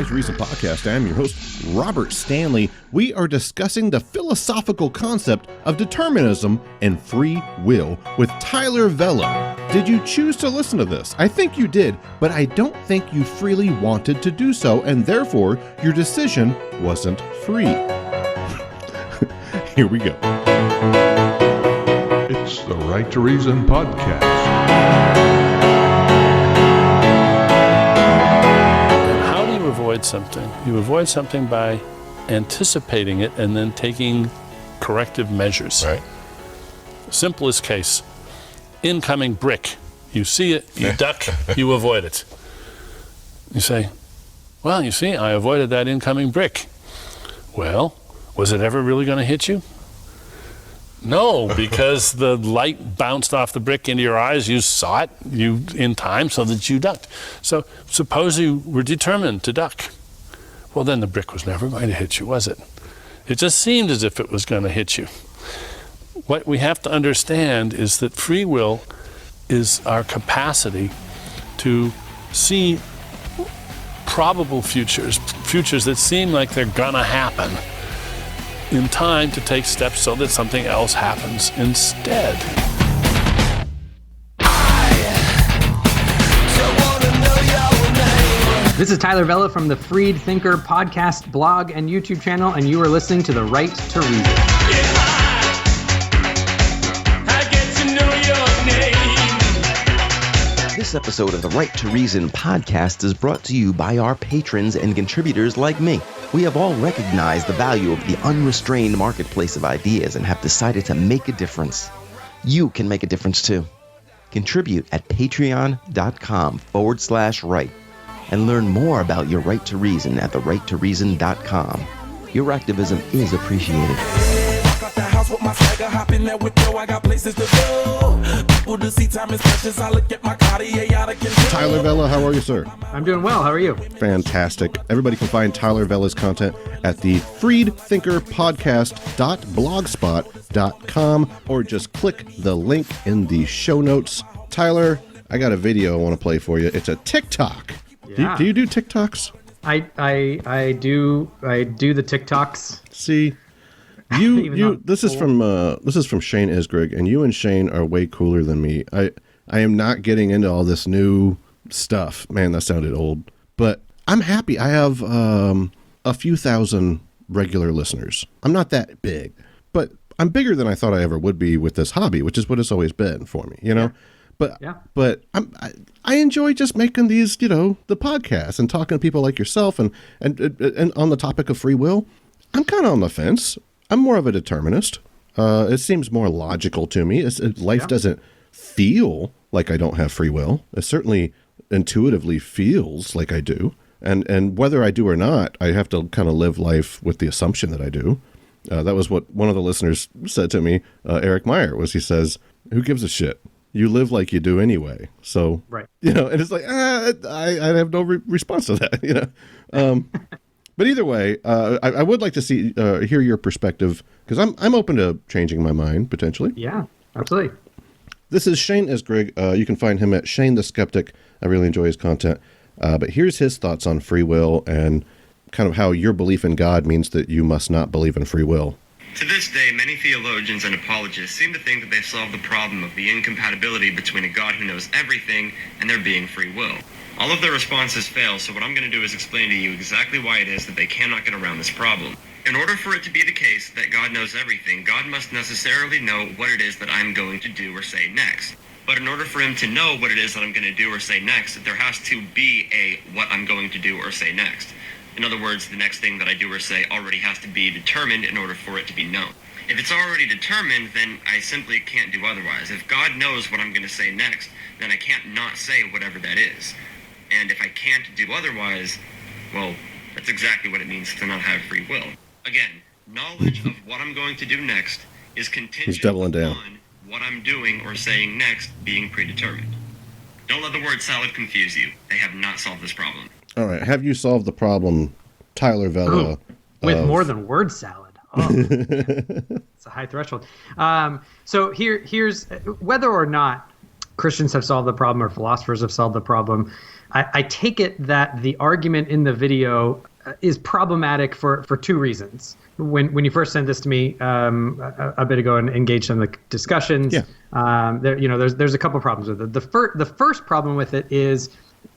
Right to Reason podcast. I'm your host, Robert Stanley. We are discussing the philosophical concept of determinism and free will with Tyler Vela. Did you choose to listen to this? I think you did, but I don't think you freely wanted to do so, and therefore your decision wasn't free. Here we go. It's the Right to Reason podcast. Avoid something. You avoid something by anticipating it and then taking corrective measures. Right. Simplest case, incoming brick. You see it, you duck, you avoid it. You say, well, you see, I avoided that incoming brick. Well, was it ever really going to hit you? No, because the light bounced off the brick into your eyes. You saw it in time so that you ducked. So suppose you were determined to duck. Well, then the brick was never going to hit you, was it? It just seemed as if it was going to hit you. What we have to understand is that free will is our capacity to see probable futures that seem like they're going to happen, in time to take steps so that something else happens instead. This is Tyler Vela from the Freed Thinker podcast, blog, and YouTube channel, and you are listening to The Right to Reason. This episode of the Right to Reason podcast is brought to you by our patrons and contributors like me. We have all recognized the value of the unrestrained marketplace of ideas and have decided to make a difference. You can make a difference too. Contribute at patreon.com/right and learn more about your right to reason at therighttoreason.com. Your activism is appreciated. Tyler Vela, how are you, sir? I'm doing well. How are you? Fantastic. Everybody can find Tyler Vela's content at the freedthinkerpodcast.blogspot.com or just click the link in the show notes. Tyler, I got a video I want to play for you. It's a TikTok. Yeah. Do you do TikToks? I do the TikToks. See, this is from Shane Isgrig, and you and Shane are way cooler than me. I am not getting into all this new stuff. Man, that sounded old. But I'm happy. I have a few thousand regular listeners. I'm not that big, but I'm bigger than I thought I ever would be with this hobby, which is what it's always been for me, you know? Yeah. But I enjoy just making these, the podcasts and talking to people like yourself and on the topic of free will. I'm kind of on the fence. I'm more of a determinist. It seems more logical to me. Life doesn't feel like I don't have free will. It certainly intuitively feels like I do. And whether I do or not, I have to kind of live life with the assumption that I do. That was what one of the listeners said to me, Eric Meyer, he says, who gives a shit? You live like you do anyway. So, right. And it's like, I have no response to that, But either way, I would like to hear your perspective, because I'm open to changing my mind, potentially. Yeah, absolutely. This is Shane Isgrig. You can find him at Shane the Skeptic. I really enjoy his content. But here's his thoughts on free will and kind of how your belief in God means that you must not believe in free will. To this day, many theologians and apologists seem to think that they've solved the problem of the incompatibility between a God who knows everything and there being free will. All of their responses fail, so what I'm going to do is explain to you exactly why it is that they cannot get around this problem. In order for it to be the case that God knows everything, God must necessarily know what it is that I'm going to do or say next. But in order for him to know what it is that I'm going to do or say next, there has to be a what I'm going to do or say next. In other words, the next thing that I do or say already has to be determined in order for it to be known. If it's already determined, then I simply can't do otherwise. If God knows what I'm going to say next, then I can't not say whatever that is. And if I can't do otherwise, well, that's exactly what it means to not have free will. Again, knowledge of what I'm going to do next is contingent on what I'm doing or saying next being predetermined. Don't let the word salad confuse you. They have not solved this problem. All right. Have you solved the problem, Tyler Vela? With more than word salad. Oh, it's a high threshold. So here's whether or not Christians have solved the problem or philosophers have solved the problem. I take it that the argument in the video is problematic for two reasons. When you first sent this to me a bit ago and engaged in the discussions, there's a couple problems with it. The first problem with it is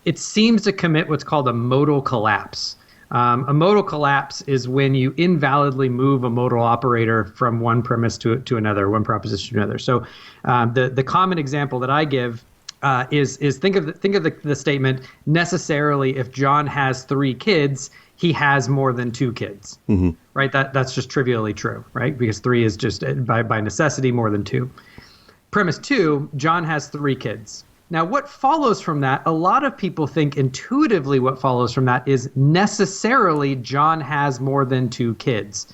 it seems to commit what's called a modal collapse. A modal collapse is when you invalidly move a modal operator from one premise to another, one proposition to another. So the common example that I give is think of the statement, necessarily if John has 3 kids, he has more than 2 kids, right? That's just trivially true, right? Because 3 is just by necessity more than 2. Premise 2, John has 3 kids. Now, what follows from that, a lot of people think intuitively what follows from that is necessarily John has more than 2 kids.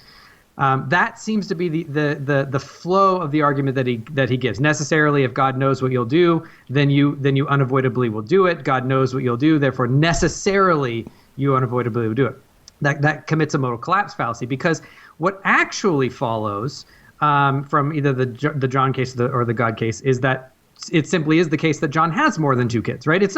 That seems to be the flow of the argument that he gives. Necessarily, if God knows what you'll do, then you unavoidably will do it. God knows what you'll do, therefore necessarily you unavoidably will do it. That commits a modal collapse fallacy, because what actually follows from either the John case or the God case is that it simply is the case that John has more than 2 kids, right? It's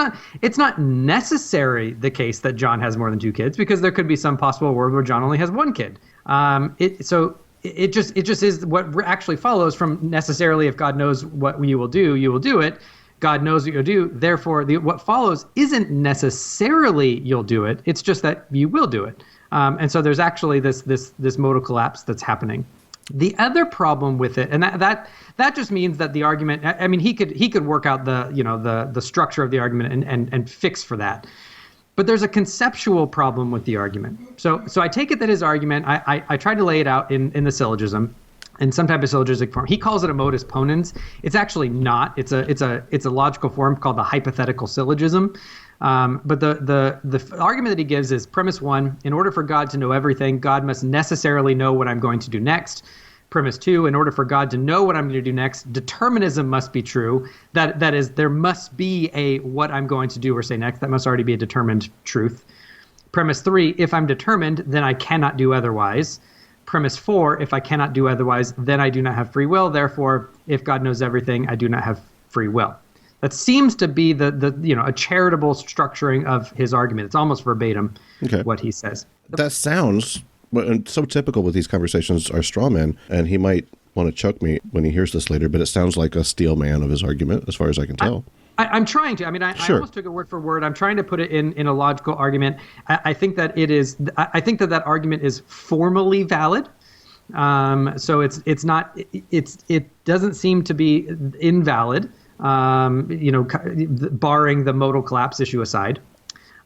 not necessary the case that John has more than 2 kids, because there could be some possible world where John only has 1 kid. It just is what actually follows from necessarily, if God knows what you will do it. God knows what you'll do. Therefore, what follows isn't necessarily you'll do it. It's just that you will do it. And so there's actually this modal collapse that's happening. The other problem with it, and that just means that the argument, I mean, he could work out the structure of the argument and fix for that. But there's a conceptual problem with the argument. So I take it that his argument, I tried to lay it out in the syllogism, in some type of syllogistic form. He calls it a modus ponens. It's actually not. It's a logical form called the hypothetical syllogism. But the argument that he gives is premise 1, in order for God to know everything, God must necessarily know what I'm going to do next. Premise 2, in order for God to know what I'm going to do next, determinism must be true. That is, there must be a what I'm going to do or say next. That must already be a determined truth. Premise 3, if I'm determined, then I cannot do otherwise. Premise 4, if I cannot do otherwise, then I do not have free will. Therefore, if God knows everything, I do not have free will. That seems to be a charitable structuring of his argument. It's almost verbatim what he says. That sounds so typical with these conversations are straw men, and he might want to choke me when he hears this later, but it sounds like a steel man of his argument, as far as I can tell. I'm trying to. I mean, I almost took it word for word. I'm trying to put it in a logical argument. I think that it is. I think that argument is formally valid. So it's not. It doesn't seem to be invalid. Barring the modal collapse issue aside.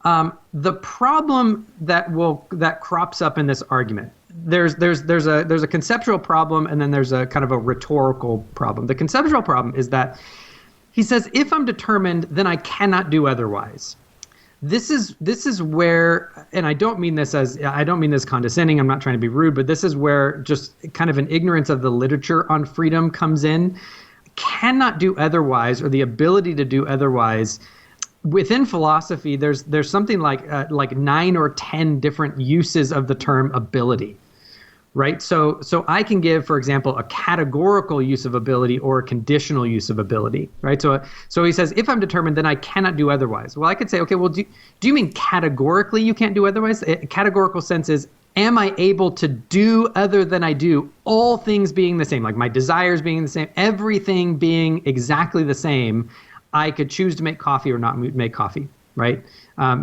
The problem that crops up in this argument, there's a conceptual problem, and then there's a kind of a rhetorical problem. The conceptual problem is that he says, if I'm determined, then I cannot do otherwise. This is where, and I don't mean this condescending, I'm not trying to be rude, but this is where just kind of an ignorance of the literature on freedom comes in. Cannot do otherwise, or the ability to do otherwise. Within philosophy, there's something like 9 or 10 different uses of the term ability, right? So I can give, for example, a categorical use of ability or a conditional use of ability, right? So he says, if I'm determined, then I cannot do otherwise. Well, I could say, okay, well, do you mean categorically you can't do otherwise? A categorical sense is, am I able to do other than I do, all things being the same, like my desires being the same, everything being exactly the same? I could choose to make coffee or not make coffee, right? All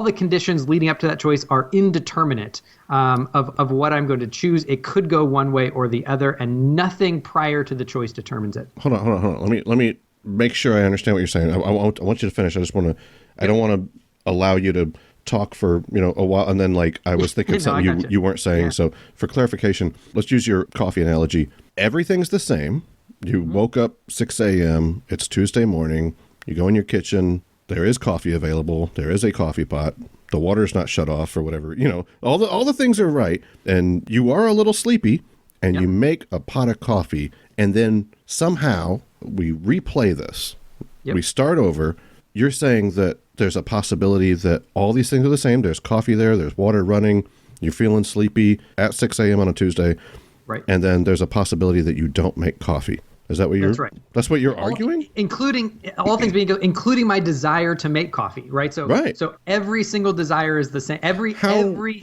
the conditions leading up to that choice are indeterminate of what I'm going to choose. It could go one way or the other, and nothing prior to the choice determines it. Hold on. Let me make sure I understand what you're saying. I want you to finish. I don't want to allow you to talk for a while, and then I was thinking something you weren't saying. Yeah. So for clarification, let's use your coffee analogy. Everything's the same. You woke up 6 a.m. It's Tuesday morning. You go in your kitchen. There is coffee available. There is a coffee pot. The water's not shut off or whatever. All the things are right. And you are a little sleepy, and you make a pot of coffee, and then somehow we replay this. Yep. We start over. You're saying that there's a possibility that all these things are the same. There's coffee there. There's water running. You're feeling sleepy at 6 a.m. on a Tuesday. Right. And then there's a possibility that you don't make coffee. Is that what you're? That's right. That's what you're arguing? Including all things being equal, including my desire to make coffee, right? So every single desire is the same. Every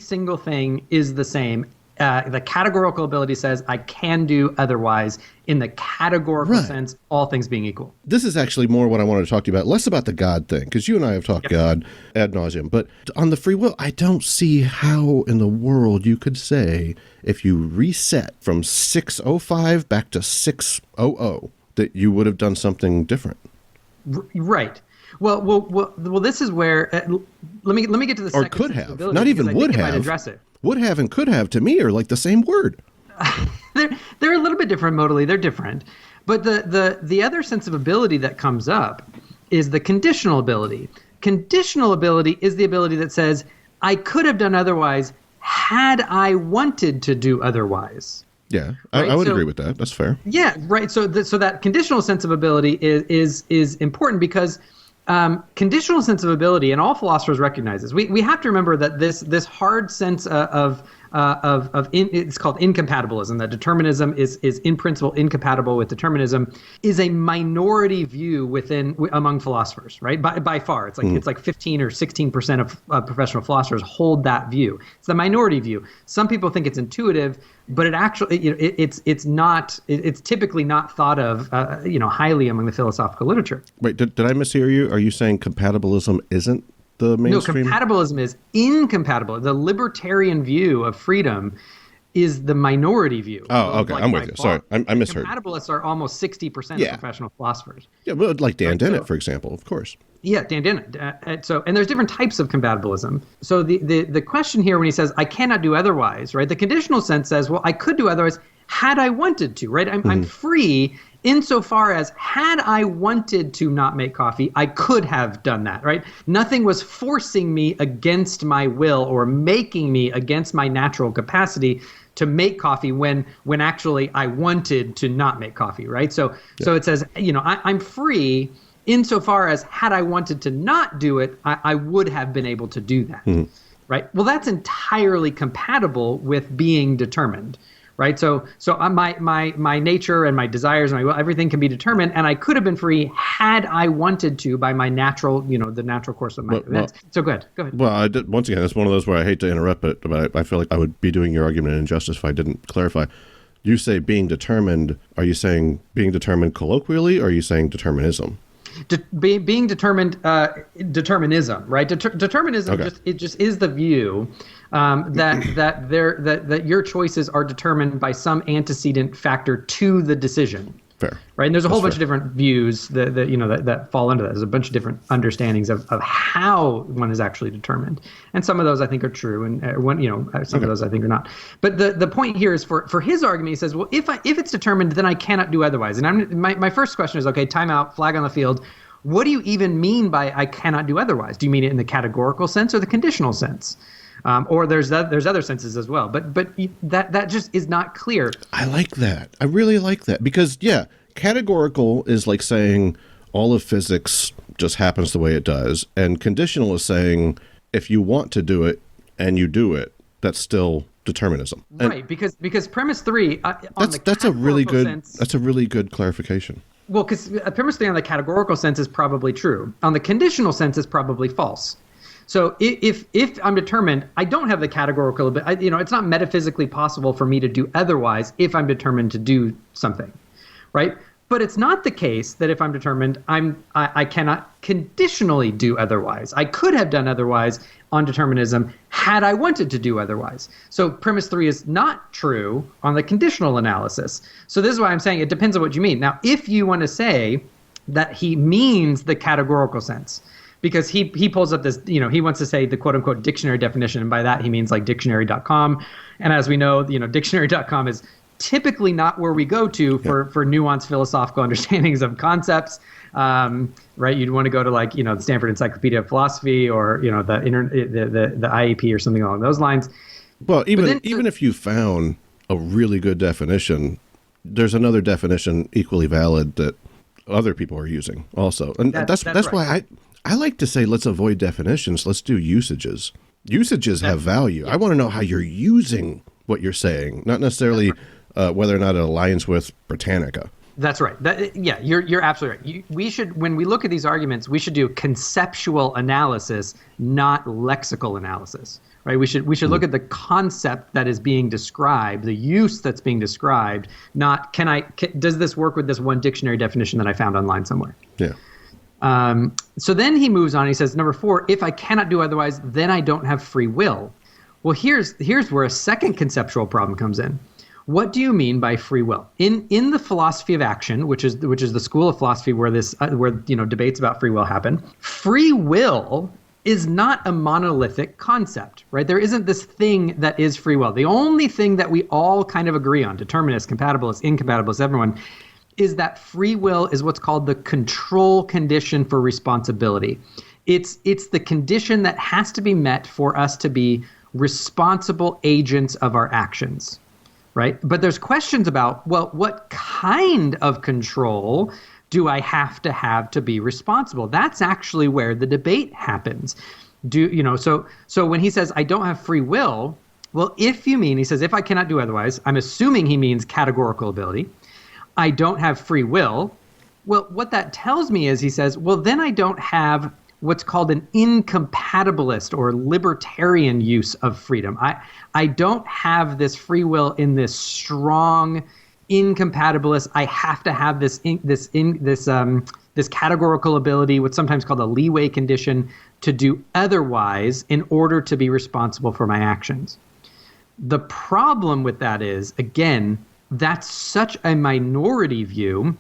single thing is the same. The categorical ability says I can do otherwise. In the categorical sense, all things being equal. This is actually more what I wanted to talk to you about, less about the God thing, because you and I have talked God ad nauseum. But on the free will, I don't see how in the world you could say if you reset from 605 back to 600 that you would have done something different. Right. Well. This is where let me get to the or second could have, not even would have. Might address it. Would have and could have to me are like the same word. They're a little bit different modally. They're different. But the other sense of ability that comes up is the conditional ability. Conditional ability is the ability that says, I could have done otherwise had I wanted to do otherwise. Yeah, right? I would agree with that. That's fair. Yeah, right. So that conditional sense of ability is important because conditional sense of ability, and all philosophers recognize this. We have to remember that this hard sense it's called incompatibilism. That determinism is in principle incompatible with determinism is a minority view among philosophers, right? By far, it's like 15 or 16% of professional philosophers hold that view. It's the minority view. Some people think it's intuitive, but it actually it's not. It's typically not thought of highly among the philosophical literature. Wait, did I mishear you? Are you saying compatibilism isn't the mainstream? No, compatibilism is incompatible. The libertarian view of freedom is the minority view. Oh, okay. I'm with you. Sorry, I misheard. Compatibilists are almost 60% of professional philosophers. Yeah, well, like Dan Dennett, for example, of course. Yeah, Dan Dennett. And there's different types of compatibilism. So the question here when he says, I cannot do otherwise, right? The conditional sense says, well, I could do otherwise had I wanted to, right? I'm free insofar as had I wanted to not make coffee, I could have done that, right? Nothing was forcing me against my will or making me against my natural capacity to make coffee when actually I wanted to not make coffee, right? So it says, I'm free insofar as had I wanted to not do it, I would have been able to do that, right? Well, that's entirely compatible with being determined. Right, so my nature and my desires and everything can be determined, and I could have been free had I wanted to by my natural, the natural course of my events. So go ahead. Well, once again, it's one of those where I hate to interrupt, but I feel like I would be doing your argument an injustice if I didn't clarify. You say being determined. Are you saying being determined colloquially, or are you saying determinism? Being determined, determinism, right? Determinism just is the view that your choices are determined by some antecedent factor to the decision. Fair. Right, and there's a whole bunch of different views that fall into that. There's a bunch of different understandings of how one is actually determined, and some of those I think are true, and some of those I think are not. But the point here is for his argument, he says, well, if it's determined, then I cannot do otherwise. And my first question is, okay, time out, flag on the field. What do you even mean by I cannot do otherwise? Do you mean it in the categorical sense or the conditional sense? Or there's other senses as well, but that just is not clear. I like that. I really like that because categorical is like saying all of physics just happens the way it does, and conditional is saying if you want to do it and you do it, that's still determinism. And right, because premise 3 that's a really good clarification. Well, because premise 3 on the categorical sense is probably true. On the conditional sense is probably false. So if I'm determined, I don't have the categorical, but it's not metaphysically possible for me to do otherwise if I'm determined to do something, right? But it's not the case that if I'm determined, I cannot conditionally do otherwise. I could have done otherwise on determinism had I wanted to do otherwise. So premise 3 is not true on the conditional analysis. So this is why I'm saying it depends on what you mean. Now, if you want to say that he means the categorical sense, because he pulls up this, he wants to say the quote unquote dictionary definition. And by that, he means like dictionary.com. And as we know, dictionary.com is typically not where we go to for nuanced philosophical understandings of concepts. Right. You'd want to go to the Stanford Encyclopedia of Philosophy or, the IEP or something along those lines. Well, even if you found a really good definition, there's another definition equally valid that other people are using also. And that's right. Why I like to say, let's avoid definitions. Let's do usages. Usages have value. I want to know how you're using what you're saying, not necessarily whether or not it aligns with Britannica. That's right. Yeah, you're absolutely right. We should, when we look at these arguments, we should do conceptual analysis, not lexical analysis. Right? We should look at the concept that is being described, the use that's being described, not does this work with this one dictionary definition that I found online somewhere? Yeah. So then he moves on. He says, number 4, if I cannot do otherwise, then I don't have free will. Well, here's where a second conceptual problem comes in. What do you mean by free will? In the philosophy of action, which is the school of philosophy where debates about free will happen, free will is not a monolithic concept, right? There isn't this thing that is free will. The only thing that we all kind of agree on, determinists, compatibilists, incompatibilists, everyone, is that free will is what's called the control condition for responsibility. It's the condition that has to be met for us to be responsible agents of our actions, right? But there's questions about, well, what kind of control do I have to be responsible? That's actually where the debate happens. So when he says, I don't have free will, well, he says, if I cannot do otherwise, I'm assuming he means categorical ability. I don't have free will. Well, what that tells me is, he says, well, then I don't have what's called an incompatibilist or libertarian use of freedom. I don't have this free will in this strong incompatibilist. I have to have this categorical ability, what's sometimes called a leeway condition, to do otherwise in order to be responsible for my actions. The problem with that is, again, that's such a minority view,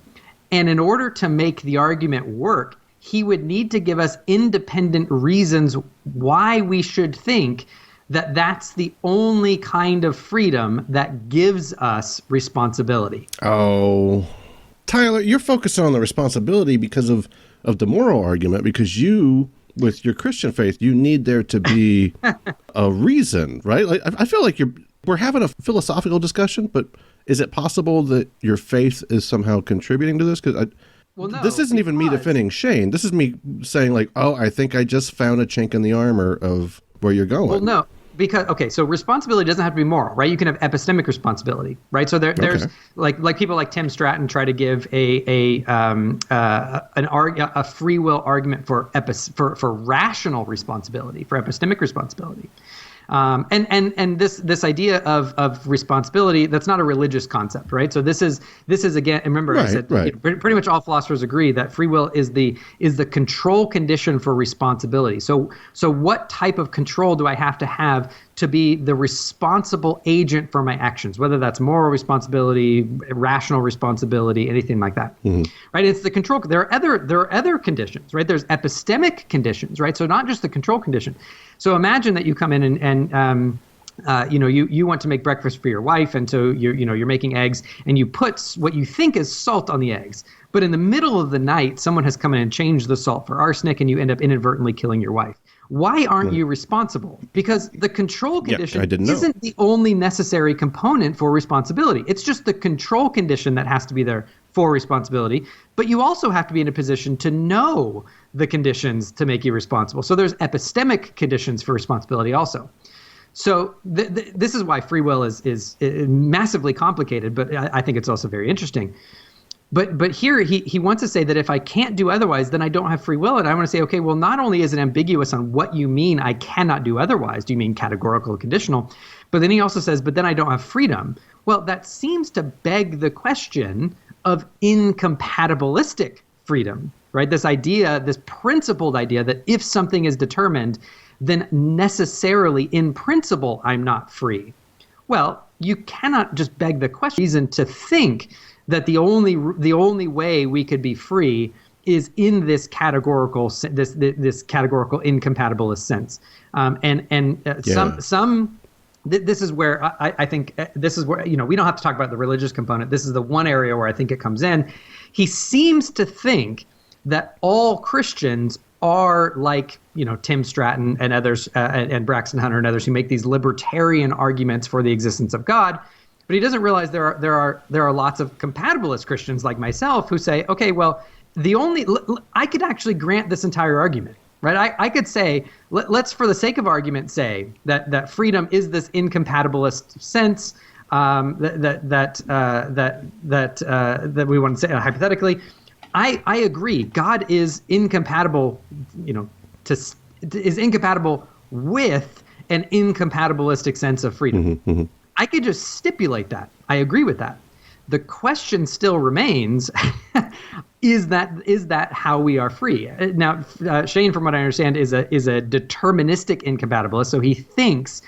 and in order to make the argument work, he would need to give us independent reasons why we should think that that's the only kind of freedom that gives us responsibility. Oh, Tyler, you're focusing on the responsibility because of the moral argument, because you, with your Christian faith, you need there to be a reason, right? Like, I feel like we're having a philosophical discussion, but is it possible that your faith is somehow contributing to this? Because this isn't even me defending Shane. This is me saying, like, oh, I think I just found a chink in the armor of where you're going. Well, no, because, okay, so responsibility doesn't have to be moral, right? You can have epistemic responsibility, right? So there's like people like Tim Stratton try to give a free will argument for rational responsibility, for epistemic responsibility. And this idea of responsibility, that's not a religious concept, right? So this is again, remember, I said pretty much all philosophers agree that free will is the control condition for responsibility. So what type of control do I have to be the responsible agent for my actions, whether that's moral responsibility, rational responsibility, anything like that, right? It's the control. There are other conditions, right? There's epistemic conditions, right? So not just the control condition. So imagine that you come in and you want to make breakfast for your wife, and so you're making eggs, and you put what you think is salt on the eggs, but in the middle of the night, someone has come in and changed the salt for arsenic, and you end up inadvertently killing your wife. Why aren't you responsible? Because the control condition isn't the only necessary component for responsibility. It's just the control condition that has to be there for responsibility. But you also have to be in a position to know the conditions to make you responsible. So there's epistemic conditions for responsibility also. So this is why free will is massively complicated, but I think it's also very interesting. But here he wants to say that if I can't do otherwise, then I don't have free will. And I want to say, okay, well, not only is it ambiguous on what you mean I cannot do otherwise, do you mean categorical or conditional? But then he also says, but then I don't have freedom. Well, that seems to beg the question of incompatibilistic freedom, right? This idea, this principled idea that if something is determined, then necessarily in principle, I'm not free. Well, you cannot just beg the question to think that the only way we could be free is in this categorical this categorical incompatibilist sense, this is where I think this is where we don't have to talk about the religious component. This is the one area where I think it comes in. He seems to think that all Christians are like Tim Stratton and others and Braxton Hunter and others who make these libertarian arguments for the existence of God. But he doesn't realize there are lots of compatibilist Christians like myself who say, okay, well, I could actually grant this entire argument, right? I could say, let's for the sake of argument say that freedom is this incompatibilist sense. that we want to say hypothetically, I agree. God is incompatible, is incompatible with an incompatibilistic sense of freedom. Mm-hmm. I could just stipulate that. I agree with that. The question still remains, is that how we are free? Now, Shane, from what I understand, is a deterministic incompatibilist. So he thinks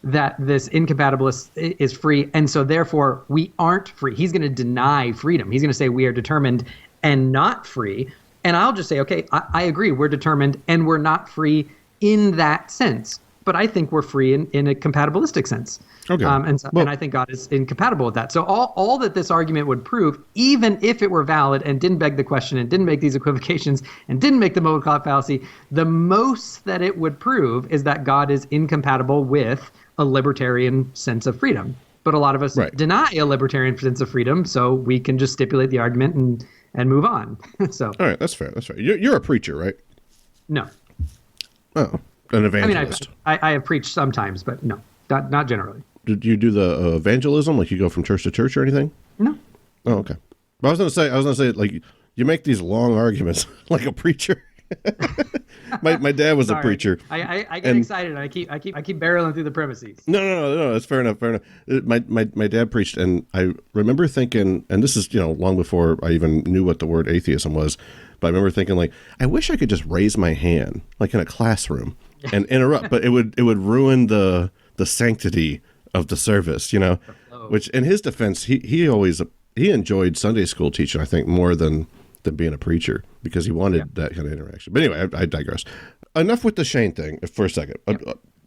that this incompatibilist is free, and so therefore we aren't free. He's going to deny freedom. He's going to say we are determined and not free. And I'll just say, okay, I agree. We're determined and we're not free in that sense. But I think we're free in a compatibilistic sense. Okay. And I think God is incompatible with that. So all that this argument would prove, even if it were valid and didn't beg the question and didn't make these equivocations and didn't make the mode cloud fallacy, the most that it would prove is that God is incompatible with a libertarian sense of freedom. But a lot of us deny a libertarian sense of freedom, so we can just stipulate the argument and move on. So all right, that's fair. That's fair. You're a preacher, right? No. Oh, an evangelist. I have preached sometimes, but no, not generally. Did you do the evangelism, like you go from church to church or anything? No. Oh, okay. But I was gonna say, like, you make these long arguments like a preacher. my dad was a preacher. I get excited. And I keep barreling through the premises. No. That's fair enough. Fair enough. My dad preached, and I remember thinking, and this is long before I even knew what the word atheism was, but I remember thinking, like, I wish I could just raise my hand like in a classroom and interrupt, but it would ruin the sanctity of the service, Which, in his defense, he enjoyed Sunday school teaching, I think, more than being a preacher, because he wanted that kind of interaction. But anyway, I digress. Enough with the Shane thing for a second.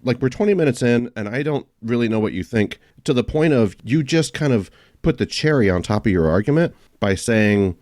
Like, we're 20 minutes in, and I don't really know what you think, to the point of you just kind of put the cherry on top of your argument by saying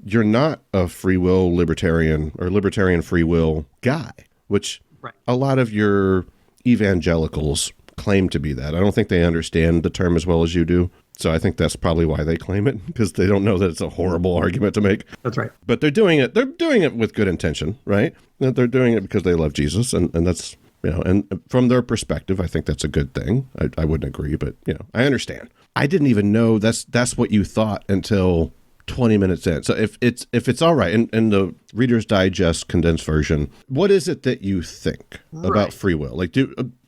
you're not a free will libertarian or libertarian free will guy, which a lot of your evangelicals claim to be that. I don't think they understand the term as well as you do. So I think that's probably why they claim it, because they don't know that it's a horrible argument to make. That's right. But they're doing it with good intention, right? They're doing it because they love Jesus, and that's, and from their perspective, I think that's a good thing. I wouldn't agree, but I understand. I didn't even know that's what you thought until 20 minutes in. So if it's all right, in the Reader's Digest condensed version, what is it that you think about free will? Like,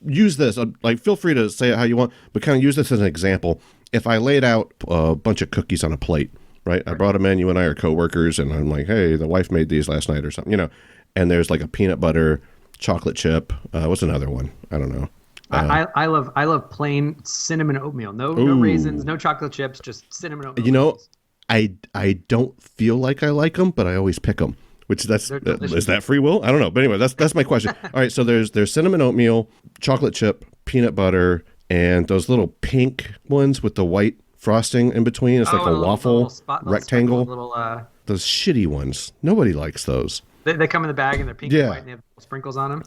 use this, like, feel free to say it how you want, but kind of use this as an example. If I laid out a bunch of cookies on a plate, right? I brought them in, you and I are coworkers, and I'm like, hey, the wife made these last night or something, and there's like a peanut butter, chocolate chip. What's another one? I don't know. I love plain cinnamon oatmeal. No raisins, no chocolate chips, just cinnamon oatmeal. I don't feel like I like them, but I always pick them. Which is that free will? I don't know. But anyway, that's my question. All right, so there's cinnamon oatmeal, chocolate chip, peanut butter, and those little pink ones with the white frosting in between. It's like a waffle rectangle. Those shitty ones. Nobody likes those. They come in the bag and they're pink and white and they have sprinkles on them.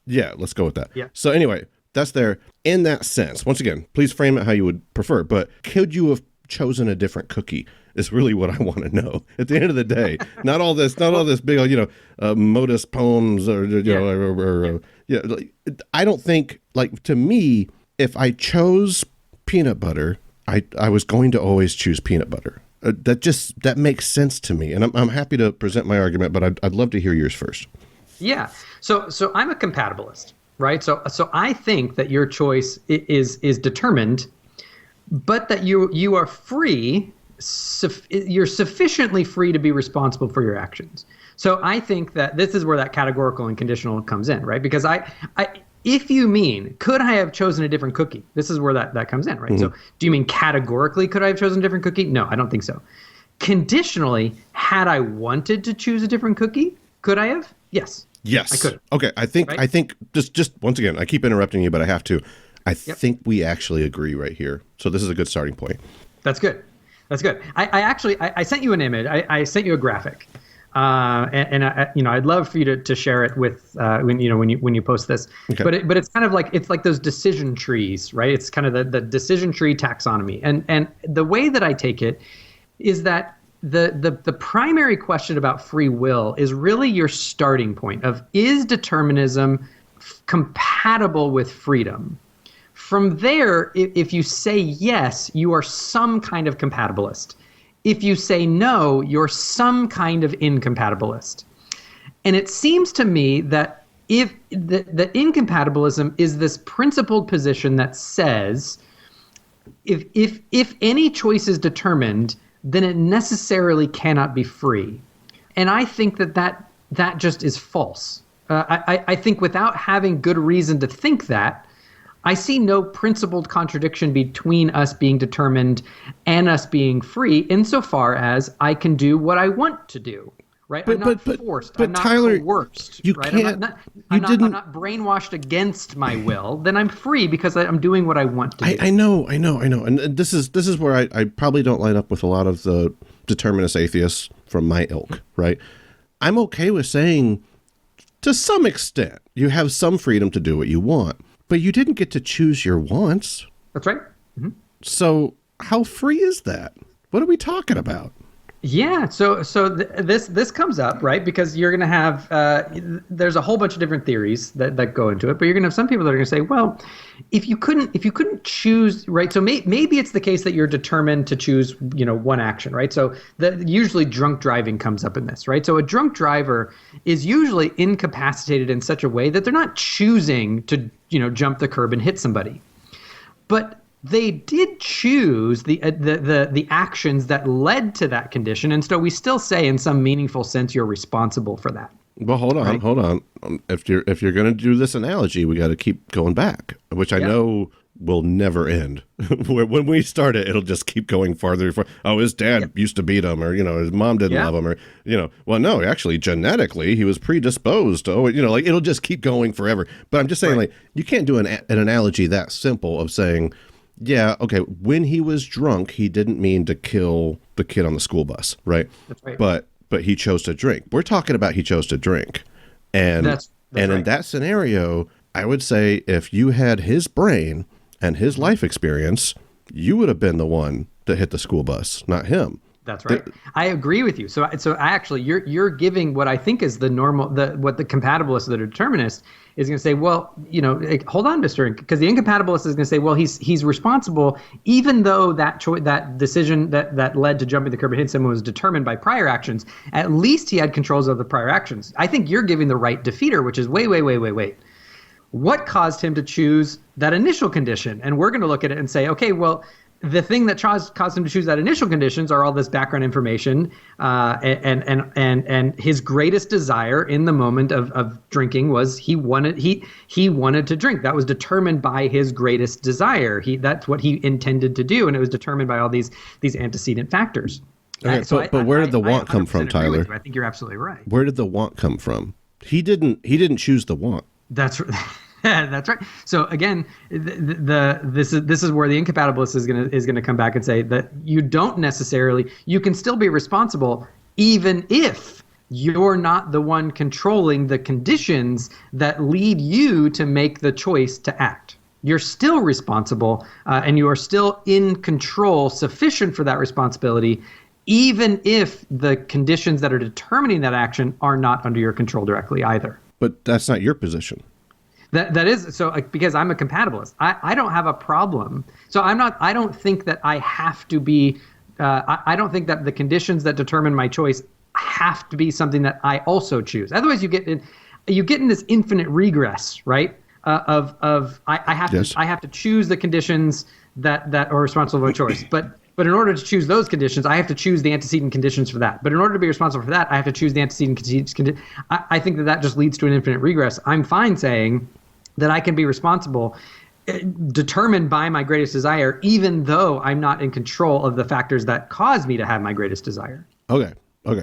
Yeah, let's go with that. Yeah. So anyway, that's there. In that sense, once again, please frame it how you would prefer. But could you have chosen a different cookie? Is really what I want to know. At the end of the day, not all this big, modus poems I don't think, like, to me, if I chose peanut butter, I was going to always choose peanut butter. That makes sense to me, and I'm happy to present my argument, but I'd love to hear yours first. Yeah. So I'm a compatibilist, right? So I think that your choice is determined, but that you are free. You're sufficiently free to be responsible for your actions. So I think that this is where that categorical and conditional comes in, right? Because if you mean, could I have chosen a different cookie? This is where that comes in, right? Mm-hmm. So do you mean categorically, could I have chosen a different cookie? No, I don't think so. Conditionally, had I wanted to choose a different cookie, could I have? Yes. Yes. I could. Okay. I think just once again, I keep interrupting you, but I have to. I think we actually agree right here. So this is a good starting point. That's good. That's good. I sent you an image. I sent you a graphic, and I'd love for you to share it with when you post this. Okay. But it's kind of like those decision trees, right? It's kind of the decision tree taxonomy, and the way that I take it is that the primary question about free will is really your starting point of, is determinism compatible with freedom? From there, if you say yes, you are some kind of compatibilist. If you say no, you're some kind of incompatibilist. And it seems to me that if the incompatibilism is this principled position that says if any choice is determined, then it necessarily cannot be free. And I think that just is false. I think without having good reason to think that, I see no principled contradiction between us being determined and us being free, insofar as I can do what I want to do. Right? I'm not forced. I'm not Tyler, coerced. You right? can't. I'm not brainwashed against my will. Then I'm free because I'm doing what I want to do. I know. And this is where I probably don't line up with a lot of the determinist atheists from my ilk, right? I'm okay with saying, to some extent, you have some freedom to do what you want, but you didn't get to choose your wants. That's right. Mm-hmm. So how free is that? What are we talking about? Yeah, so this comes up, right? Because you're going to have there's a whole bunch of different theories that go into it, but you're going to have some people that are going to say, well, if you couldn't choose, right? So maybe it's the case that you're determined to choose, one action, right? So usually drunk driving comes up in this, right? So a drunk driver is usually incapacitated in such a way that they're not choosing to, jump the curb and hit somebody, but they did choose the actions that led to that condition, and so we still say, in some meaningful sense, you're responsible for that. Well, hold on. If you're going to do this analogy, we got to keep going back, which I know will never end. When we start it, it'll just keep going farther. Oh, his dad used to beat him, or his mom didn't love him, or well, no, actually, genetically, he was predisposed. It'll just keep going forever. But I'm just saying, you can't do an analogy that simple of saying, yeah, okay, when he was drunk, he didn't mean to kill the kid on the school bus, right? That's right. But he chose to drink. We're talking about he chose to drink. And that's right. In that scenario, I would say if you had his brain and his life experience, you would have been the one that hit the school bus, not him. That's right. I agree with you. So actually, you're giving what I think is the normal, what the compatibilist, the determinist, is going to say. Well, hold on, Mister, because the incompatibilist is going to say, well, he's responsible, even though that decision that led to jumping the curb and hit someone was determined by prior actions. At least he had controls of the prior actions. I think you're giving the right defeater, which is wait. What caused him to choose that initial condition? And we're going to look at it and say, okay, well, the thing that caused him to choose that initial conditions are all this background information, and his greatest desire in the moment of drinking was he wanted to drink. That was determined by his greatest desire. That's what he intended to do, and it was determined by all these antecedent factors. Okay, but where did the want come from, Tyler? I think you're absolutely right. Where did the want come from? He didn't choose the want. That's right. That's right. So again, this is where the incompatibilist is gonna come back and say that you can still be responsible even if you're not the one controlling the conditions that lead you to make the choice to act. You're still responsible, and you are still in control sufficient for that responsibility, even if the conditions that are determining that action are not under your control directly either. But that's not your position. That is so, because I'm a compatibilist. I don't have a problem. So I don't think that I have to be. I don't think that the conditions that determine my choice have to be something that I also choose. Otherwise, you get in this infinite regress, right? I have to choose the conditions that are responsible for my choice, But in order to choose those conditions, I have to choose the antecedent conditions for that. But in order to be responsible for that, I have to choose the antecedent conditions. I think that just leads to an infinite regress. I'm fine saying that I can be responsible, determined by my greatest desire, even though I'm not in control of the factors that cause me to have my greatest desire. Okay.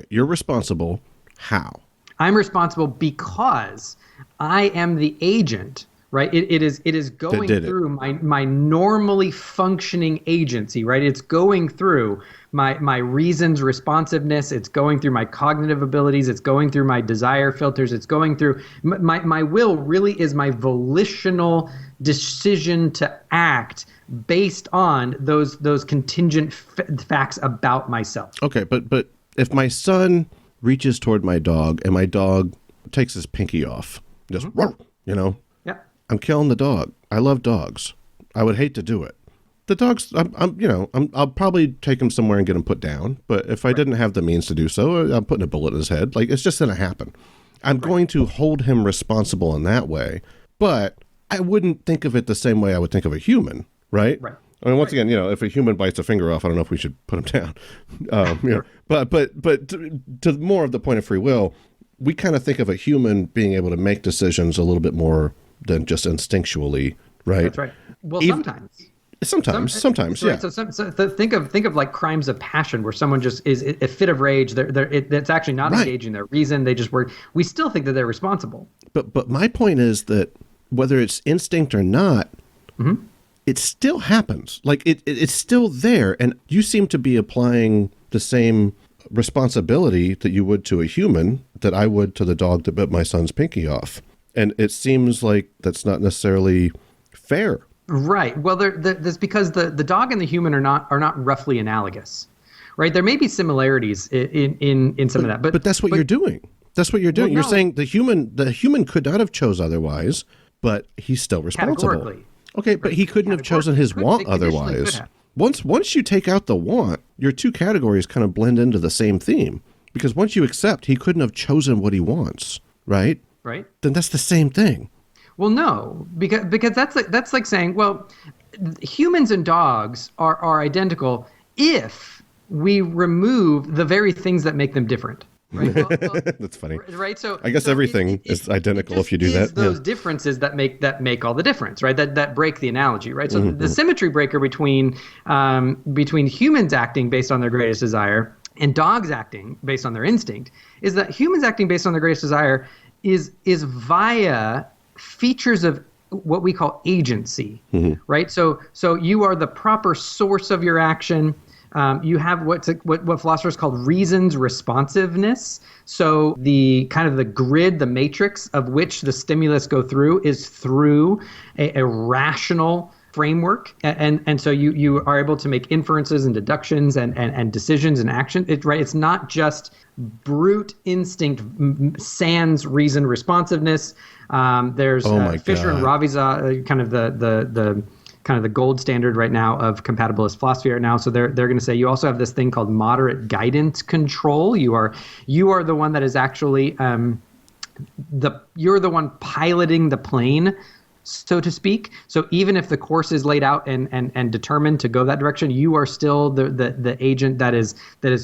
You're responsible. How? I'm responsible because I am the agent. Right, it is going through my normally functioning agency. Right, it's going through my reasons, responsiveness. It's going through my cognitive abilities. It's going through my desire filters. It's going through my will. Really, is my volitional decision to act based on those contingent facts about myself. Okay, but if my son reaches toward my dog and my dog takes his pinky off, just Yeah. I'm killing the dog. I love dogs. I would hate to do it. The dog's, I'll probably take him somewhere and get him put down. But if I didn't have the means to do so, I'm putting a bullet in his head. Like, it's just going to happen. I'm going to hold him responsible in that way. But I wouldn't think of it the same way I would think of a human, right? Right. I mean, once again, if a human bites a finger off, I don't know if we should put him down. But to more of the point of free will, we kind of think of a human being able to make decisions a little bit more than just instinctually, right? That's right. Well, sometimes, yeah. Right. So think of like crimes of passion, where someone just is a fit of rage. It's actually not engaging their reason. They just work. We still think that they're responsible. But my point is that whether it's instinct or not, it still happens. Like it's still there, and you seem to be applying the same responsibility that you would to a human that I would to the dog that bit my son's pinky off. And it seems like that's not necessarily fair. Right. Well, that's because the dog and the human are not roughly analogous, right? There may be similarities in some of that, but that's what you're doing. That's what you're doing. You're saying the human could not have chose otherwise, but he's still responsible. Categorically. Okay, but he couldn't have chosen his want otherwise. Once you take out the want, your two categories kind of blend into the same theme. Because once you accept he couldn't have chosen what he wants, right? Right. Then that's the same thing. Well, no, because that's like saying, well, humans and dogs are identical if we remove the very things that make them different. Right? Well, that's funny. Right. So I guess everything is identical if you do that. Those differences that make all the difference, right? That break the analogy, right? So the symmetry breaker between humans acting based on their greatest desire and dogs acting based on their instinct is that humans acting based on their greatest desire is via features of what we call agency, right? So you are the proper source of your action. You have what philosophers call reason's responsiveness. So the kind of the grid, the matrix of which the stimulus go through is through a rational framework, and so you are able to make inferences and deductions and decisions and action. It's not just brute instinct sans reason responsiveness. There's Fisher and Ravi's kind of the gold standard right now of compatibilist philosophy right now. So they're going to say you also have this thing called moderate guidance control. You are the one that is actually you're the one piloting the plane, so to speak. So even if the course is laid out and determined to go that direction, you are still the agent that is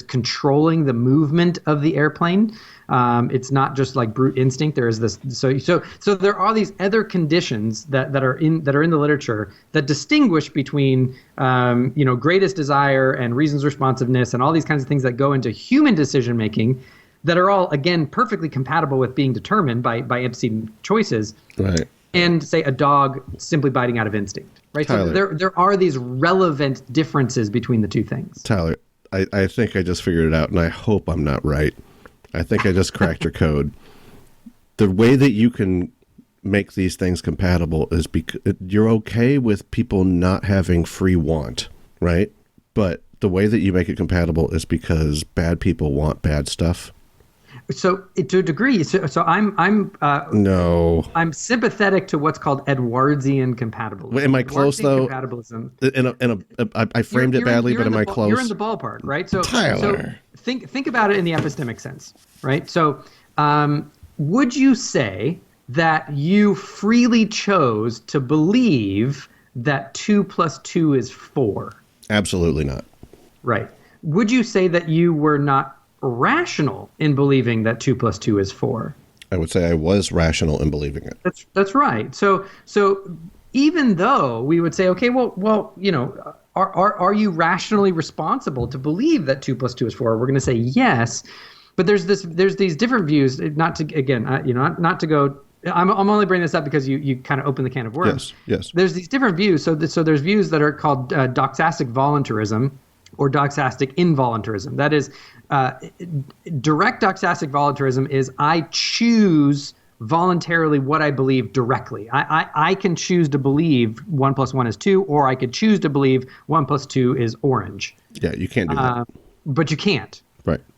controlling the movement of the airplane. It's not just like brute instinct. There is this. So there are these other conditions that are in the literature that distinguish between greatest desire and reason's responsiveness and all these kinds of things that go into human decision making that are all, again, perfectly compatible with being determined by antecedent choices. Right. And say a dog simply biting out of instinct, right? Tyler, so there are these relevant differences between the two things. Tyler, I think I just figured it out, and I hope I'm not right. I think I just cracked your code. The way that you can make these things compatible is because you're okay with people not having free want, right? But the way that you make it compatible is because bad people want bad stuff. So to a degree, so I'm no. I'm sympathetic to what's called Edwardian compatibilism. Am I close though? Compatibilism. I framed it badly, but am I close? You're in the ballpark, right? So Tyler, so think about it in the epistemic sense, right? So would you say that you freely chose to believe that 2 + 2 is 4? Absolutely not. Right. Would you say that you were not rational in believing that 2 + 2 is 4? I would say I was rational in believing it. That's right. So even though we would say, okay, well, are you rationally responsible to believe that 2 + 2 is 4? We're going to say yes, but there's these different views. Not to go. I'm only bringing this up because you kind of open the can of worms. Yes. There's these different views. So there's views that are called doxastic voluntarism or doxastic involuntarism. That is, direct doxastic voluntarism is I choose voluntarily what I believe directly. I can choose to believe 1 + 1 is 2, or I could choose to believe 1 + 2 is orange. Yeah, you can't do that. But you can't.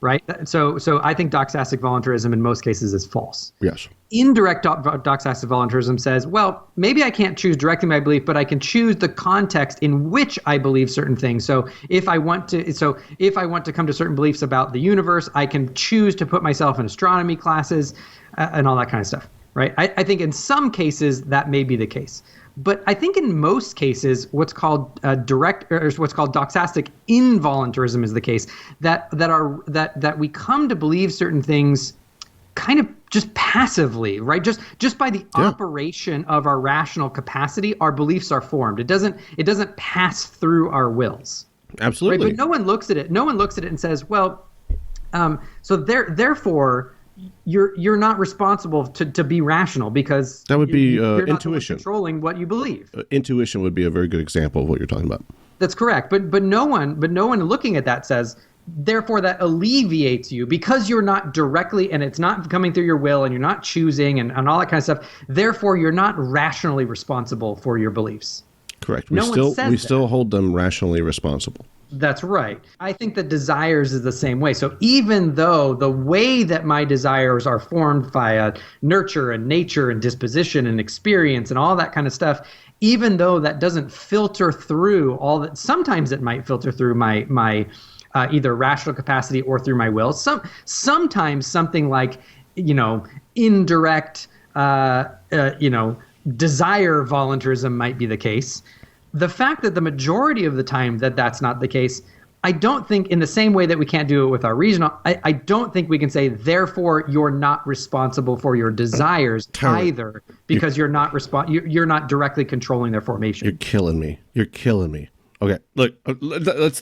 Right. So I think doxastic voluntarism in most cases is false. Yes. Indirect doxastic voluntarism says, well, maybe I can't choose directly my belief, but I can choose the context in which I believe certain things. So if I want to come to certain beliefs about the universe, I can choose to put myself in astronomy classes and all that kind of stuff. Right. I think in some cases that may be the case. But I think in most cases, what's called what's called doxastic involuntarism is the case that we come to believe certain things kind of just passively, right? Just by the operation of our rational capacity, our beliefs are formed. It doesn't pass through our wills. Absolutely. Right? But no one looks at it. No one looks at it and says, well, so therefore. You're not responsible to be rational because that would be you're not intuition controlling what you believe. Intuition would be a very good example of what you're talking about. That's correct. But no one looking at that says, therefore that alleviates you because you're not directly and it's not coming through your will and you're not choosing and all that kind of stuff. Therefore, you're not rationally responsible for your beliefs. Correct. We still hold them rationally responsible. That's right. I think that desires is the same way. So even though the way that my desires are formed via nurture and nature and disposition and experience and all that kind of stuff, even though that doesn't filter through all that, sometimes it might filter through my either rational capacity or through my will. Sometimes something like, indirect, desire voluntarism might be the case. The fact that the majority of the time that's not the case, I don't think in the same way that we can't do it with our reason, I don't think we can say, therefore, you're not responsible for your desires either because you're not directly controlling their formation. You're killing me. Okay, look,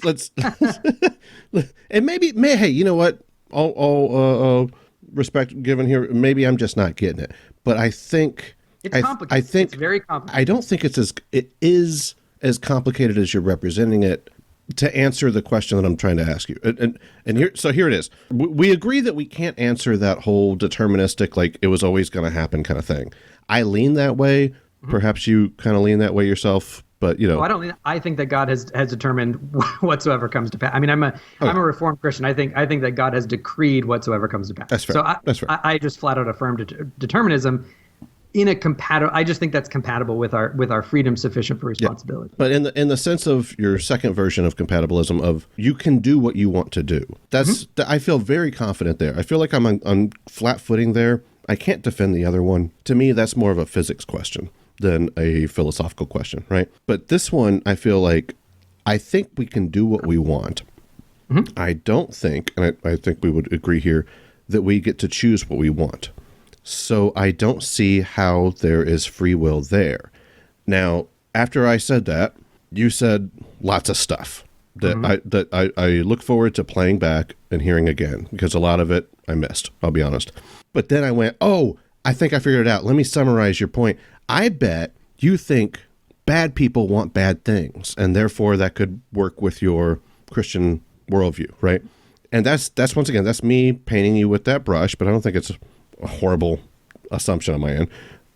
let's and hey, you know what? All respect given here, maybe I'm just not getting it, but I think it's complicated. It's very complicated. I don't think it is as complicated as you're representing it to answer the question that I'm trying to ask you. And here it is. We agree that we can't answer that whole deterministic, like it was always going to happen kind of thing. I lean that way. Mm-hmm. Perhaps you kind of lean that way yourself, but I think that God has determined whatsoever comes to pass. I mean, I'm a Reformed Christian. I think that God has decreed whatsoever comes to pass. That's fair. So That's fair. I just flat out affirm determinism. I just think that's compatible with our freedom sufficient for responsibility. Yeah. But in the sense of your second version of compatibilism, of you can do what you want to do. That's I feel very confident there. I feel like I'm on flat footing there. I can't defend the other one. To me, that's more of a physics question than a philosophical question, right? But this one, I feel like I think we can do what we want. Mm-hmm. I don't think, and I think we would agree here, that we get to choose what we want. So I don't see how there is free will there. Now, after I said that, you said lots of stuff that I look forward to playing back and hearing again, because a lot of it I missed, I'll be honest. But then I went, I think I figured it out. Let me summarize your point. I bet you think bad people want bad things, and therefore that could work with your Christian worldview, right? And that's once again, that's me painting you with that brush, but I don't think it's a horrible assumption on my end.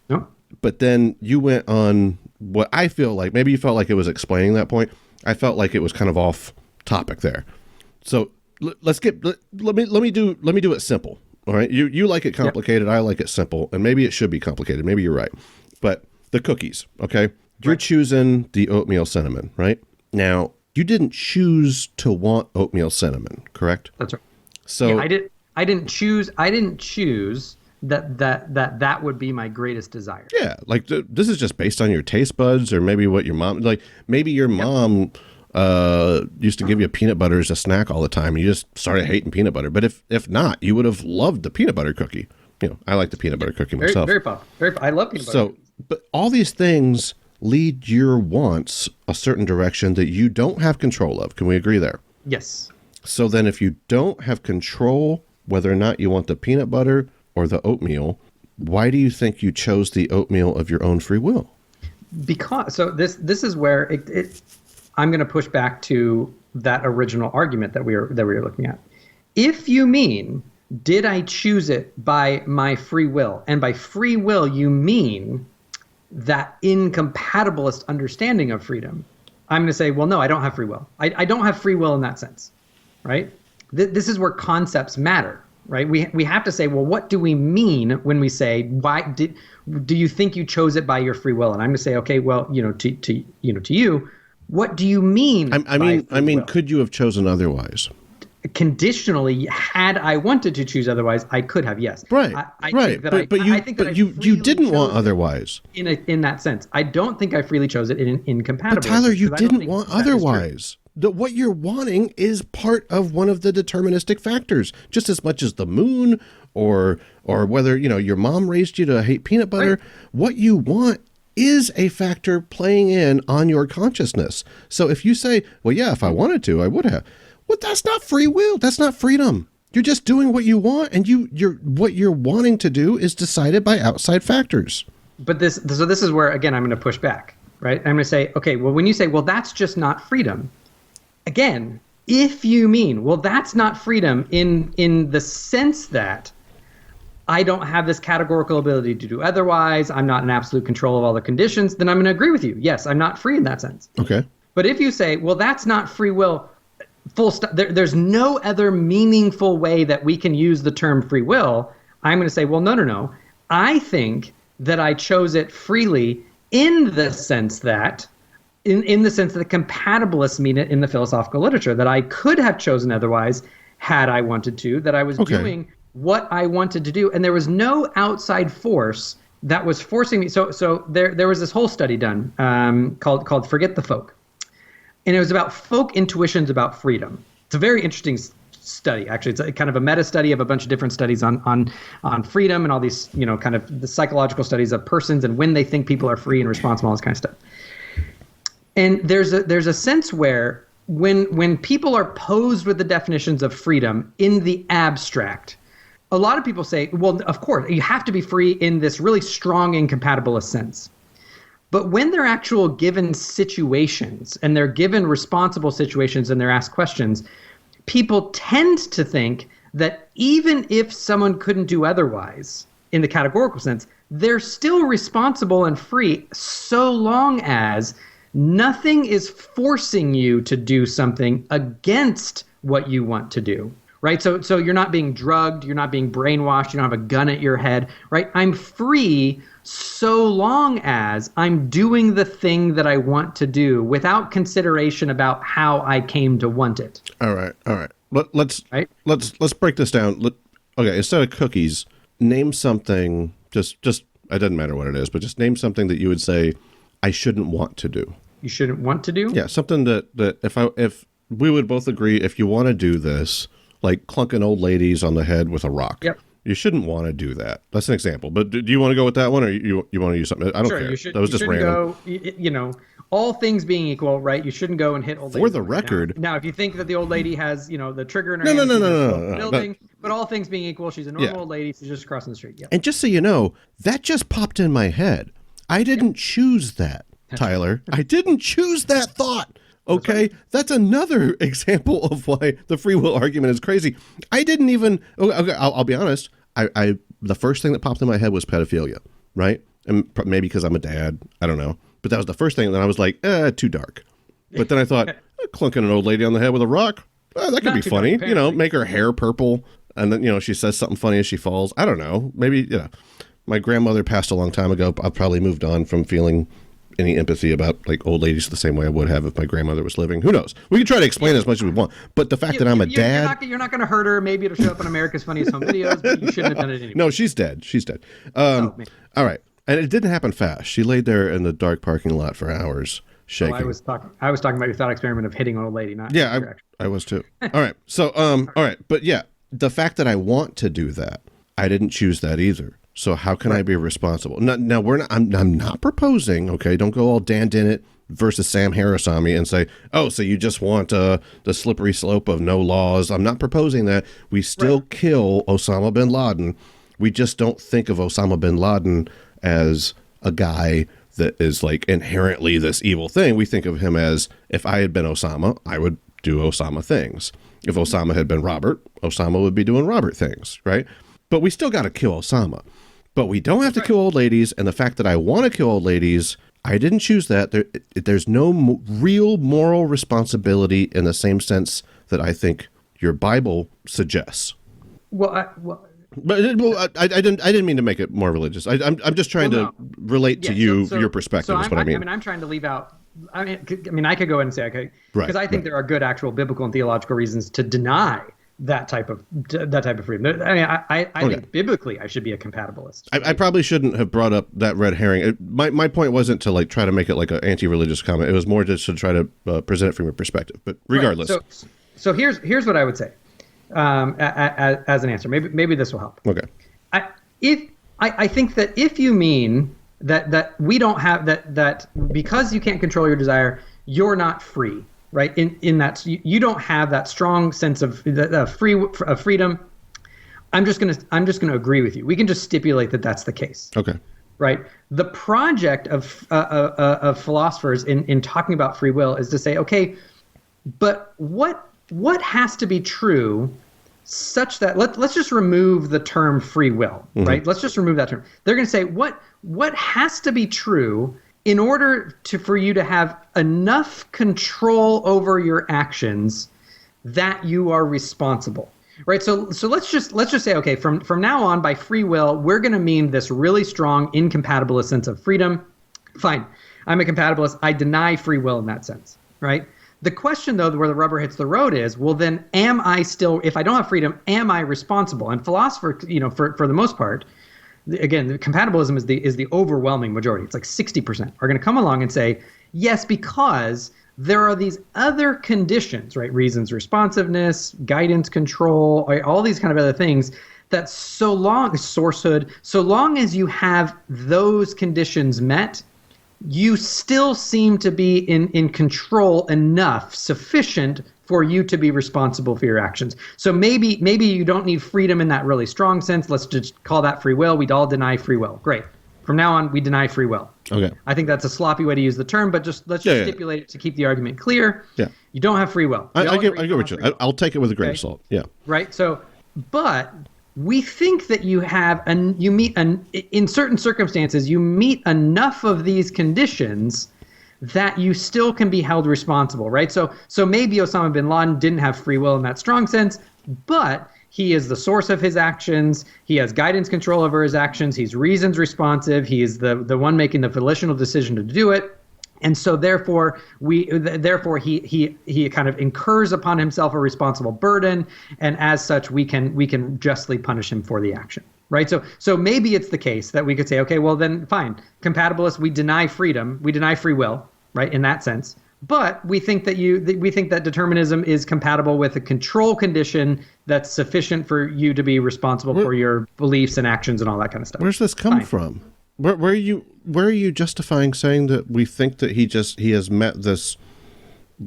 No. But then you went on what I feel like, maybe you felt like it was explaining that point. I felt like it was kind of off topic there. So let me do it simple. All right. You like it complicated. Yep. I like it simple, and maybe it should be complicated. Maybe you're right. But the cookies, okay? You're choosing the oatmeal cinnamon, right? Now, you didn't choose to want oatmeal cinnamon, correct? That's right. So I didn't choose that would be my greatest desire. Yeah, like this is just based on your taste buds, or maybe what your mom maybe your mom used to give you peanut butter as a snack all the time, and you just started hating peanut butter. But if not, you would have loved the peanut butter cookie. I like the peanut butter cookie myself. Very popular. I love peanut butter. So, but all these things lead your wants a certain direction that you don't have control of. Can we agree there? Yes. So then if you don't have control whether or not you want the peanut butter or the oatmeal, why do you think you chose the oatmeal of your own free will? Because this is where I'm going to push back to that original argument that we were looking at. If you mean, did I choose it by my free will? And by free will, you mean that incompatibilist understanding of freedom. I'm going to say, well, no, I don't have free will. I don't have free will in that sense, right? this is where concepts matter, right? We have to say, well, what do we mean when we say, do you think you chose it by your free will? And I'm going to say, okay, well, to you, what do you mean? I mean, could you have chosen otherwise? Conditionally, had I wanted to choose otherwise, I could have. Yes, right, right. But you didn't want otherwise. In that sense, I don't think I freely chose it in incompatible. But Tyler, you didn't want otherwise. What you're wanting is part of one of the deterministic factors, just as much as the moon or whether your mom raised you to hate peanut butter. Right. What you want is a factor playing in on your consciousness. So if you say, well, yeah, if I wanted to, I would have. Well, that's not free will. That's not freedom. You're just doing what you want, and what you're wanting to do is decided by outside factors. But this is where, again, I'm going to push back, right? I'm going to say, okay, well, when you say, well, that's just not freedom, again, if you mean, well, that's not freedom in the sense that I don't have this categorical ability to do otherwise, I'm not in absolute control of all the conditions, then I'm going to agree with you. Yes, I'm not free in that sense. Okay. But if you say, well, that's not free will, full stop, there's no other meaningful way that we can use the term free will, I'm going to say, well, no. I think that I chose it freely in the sense that, in the sense that the compatibilists mean it in the philosophical literature, that I could have chosen otherwise had I wanted to, that I was doing what I wanted to do. And there was no outside force that was forcing me. So there was this whole study done called Forget the Folk. And it was about folk intuitions about freedom. It's a very interesting study, actually. It's a kind of a meta study of a bunch of different studies on freedom and all these, kind of the psychological studies of persons and when they think people are free and responsible, all this kind of stuff. And there's a sense where when people are posed with the definitions of freedom in the abstract, a lot of people say, well, of course, you have to be free in this really strong incompatibilist sense. But when they're actual given situations and they're given responsible situations and they're asked questions, people tend to think that even if someone couldn't do otherwise in the categorical sense, they're still responsible and free so long as nothing is forcing you to do something against what you want to do. Right. So you're not being drugged. You're not being brainwashed. You don't have a gun at your head. Right. I'm free so long as I'm doing the thing that I want to do without consideration about how I came to want it. All right. Let's break this down. Okay. Instead of cookies, name something. Just it doesn't matter what it is, but just name something that you would say I shouldn't want to do. You shouldn't want to do? Yeah. Something that if we would both agree, if you want to do this, like clunking old ladies on the head with a rock. Yep. You shouldn't want to do that. That's an example. But do you want to go with that one, or you want to use something? I don't care. That was just random. Go, all things being equal, right? You shouldn't go and hit old ladies. For the record. Now, if you think that the old lady has, the trigger in her hand. No. But all things being equal, she's a normal old lady. She's just crossing the street. Yeah. And just so you know, that just popped in my head. I didn't choose that, Tyler. I didn't choose that thought. Okay, that's another example of why the free will argument is crazy. I didn't even. Okay, I'll be honest. I the first thing that popped in my head was pedophilia, right? And maybe because I'm a dad, I don't know. But that was the first thing. And then I was like, too dark. But then I thought, clunking an old lady on the head with a rock, that could be funny. Dark, make her hair purple, and then she says something funny as she falls. I don't know. Maybe my grandmother passed a long time ago. I've probably moved on from feeling any empathy about like old ladies the same way I would have if my grandmother was living. Who knows? We can try to explain as much as we want, but the fact that I'm a dad, you're not going to hurt her. Maybe it'll show up on America's Funniest Home Videos, but you shouldn't have done it anyway. No, she's dead. All right, and it didn't happen fast. She laid there in the dark parking lot for hours, shaking. I was talking about your thought experiment of hitting an old lady, not I was too. All right, so all right, but yeah, the fact that I want to do that, I didn't choose that either. So how can I be responsible? Now I'm not proposing, okay? Don't go all Dan Dennett versus Sam Harris on me and say, oh, so you just want the slippery slope of no laws. I'm not proposing that. We still kill Osama bin Laden. We just don't think of Osama bin Laden as a guy that is like inherently this evil thing. We think of him as, if I had been Osama, I would do Osama things. If Osama had been Robert, Osama would be doing Robert things, right? But we still got to kill Osama. But we don't have to kill old ladies. And the fact that I want to kill old ladies, I didn't choose that. There's no real moral responsibility in the same sense that I think your Bible suggests. Well, I didn't mean to make it more religious. I'm just trying to relate to you, your perspective is what I mean. I mean, I'm trying to leave out. I mean, I could go in and say, okay, because I think there are good actual biblical and theological reasons to deny that type of freedom. I mean, I think biblically I should be a compatibilist. I probably shouldn't have brought up that red herring. My point wasn't to like try to make it like an anti-religious comment. It was more just to try to present it from your perspective. But regardless, so here's what I would say as an answer. Maybe this will help. Okay. I think that if you mean that we don't have that because you can't control your desire, you're not free, right? In that you don't have that strong sense of freedom. I'm just gonna agree with you. We can just stipulate that that's the case. Okay. Right. The project of philosophers in talking about free will is to say, okay, but what has to be true such that let's just remove the term free will, right? Let's just remove that term. They're going to say what has to be true in order for you to have enough control over your actions that you are responsible, right? So let's just say, okay, from now on, by free will, we're going to mean this really strong incompatibilist sense of freedom. Fine, I'm a compatibilist. I deny free will in that sense, right? The question, though, where the rubber hits the road is, well, then am I still, if I don't have freedom, am I responsible? And philosophers, for the most part, again, the compatibilism is the overwhelming majority. It's like 60% are going to come along and say, yes, because there are these other conditions, right? Reasons, responsiveness, guidance, control, all these kind of other things that sourcehood, so long as you have those conditions met, you still seem to be in control enough, sufficient for you to be responsible for your actions. So maybe you don't need freedom in that really strong sense. Let's just call that free will. We'd all deny free will. Great. From now on, we deny free will. Okay. I think that's a sloppy way to use the term, but let's stipulate it to keep the argument clear. Yeah. You don't have free will. I get what you. I'll take it with a grain of salt. Yeah. Right. So, but we think that in certain circumstances, you meet enough of these conditions that you still can be held responsible, right? So maybe Osama bin Laden didn't have free will in that strong sense, but he is the source of his actions. He has guidance control over his actions. He's reasons responsive. He is the one making the volitional decision to do it. And so therefore he kind of incurs upon himself a responsible burden, and as such we can justly punish him for the action, right? So maybe it's the case that we could say, okay, well then fine, compatibilists, we deny freedom, we deny free will, right, in that sense, but we think that determinism is compatible with a control condition that's sufficient for you to be responsible for your beliefs and actions and all that kind of stuff. Where's this come from? Where are you justifying saying that we think that he has met this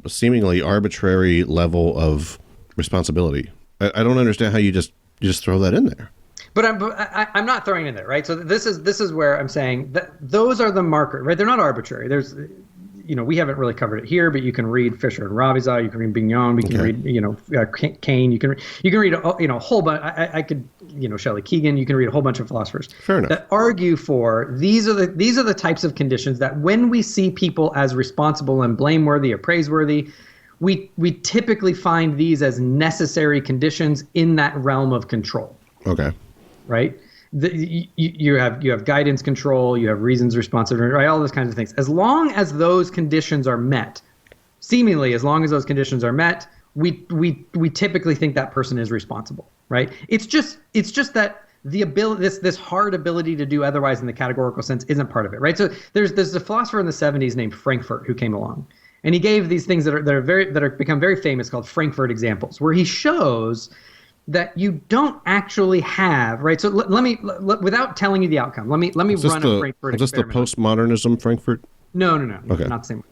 seemingly arbitrary level of responsibility? I don't understand how you just throw that in there. But I'm not throwing it in there, right? So this is where I'm saying that those are the markers, right? They're not arbitrary. There's, we haven't really covered it here, but you can read Fisher and Raviza, you can read Bignon, you can read, Kane, you can read, a whole bunch. I could, Shelley Keegan, you can read a whole bunch of philosophers that argue for these are the types of conditions that when we see people as responsible and blameworthy or praiseworthy, we typically find these as necessary conditions in that realm of control. Okay. Right. You have guidance control, you have reasons responsive, right? All those kinds of things. As long as those conditions are met, seemingly as long as those conditions are met, we typically think that person is responsible, right? It's just that the ability, this hard ability to do otherwise in the categorical sense isn't part of it, right? So there's a philosopher in the 70s named Frankfurt who came along, and he gave these things that are become very famous called Frankfurt examples, where he shows that you don't actually have, right? So let me without telling you the outcome, let me run a Frankfurt experiment. Is this the postmodernism Frankfurt? No. Okay. Not the same way.